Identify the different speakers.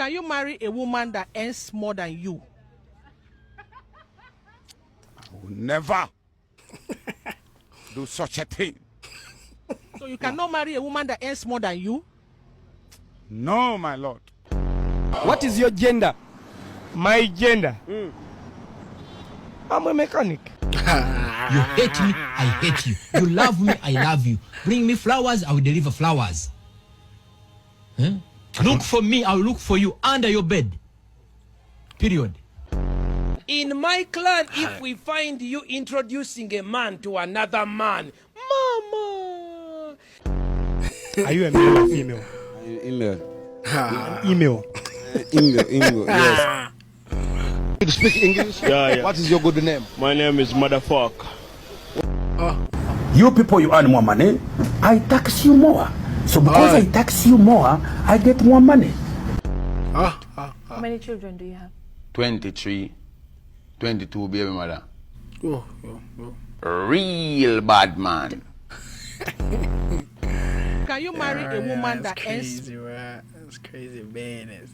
Speaker 1: Can you marry a woman that earns more than you?
Speaker 2: I will never do such a thing.
Speaker 1: So you cannot marry a woman that earns more than you?
Speaker 2: No, my lord.
Speaker 3: What is your gender?
Speaker 4: My gender?
Speaker 3: I'm a mechanic.
Speaker 5: You hate me, I hate you. You love me, I love you. Bring me flowers, I will deliver flowers. Huh? Look for me, I will look for you under your bed. Period.
Speaker 6: In my clan, if we find you introducing a man to another man, mama.
Speaker 4: Are you a male or female?
Speaker 7: Email.
Speaker 4: Email.
Speaker 7: Email, yes.
Speaker 3: You speak English?
Speaker 4: Yeah.
Speaker 3: What is your good name?
Speaker 4: My name is Motherfucker.
Speaker 8: You people, you earn more money, I tax you more. So because I tax you more, I get more money.
Speaker 9: How many children do you have?
Speaker 7: 23, 22 baby mother.
Speaker 3: Oh.
Speaker 7: Real bad man.
Speaker 1: Can you marry a woman that earns
Speaker 3: That's crazy business.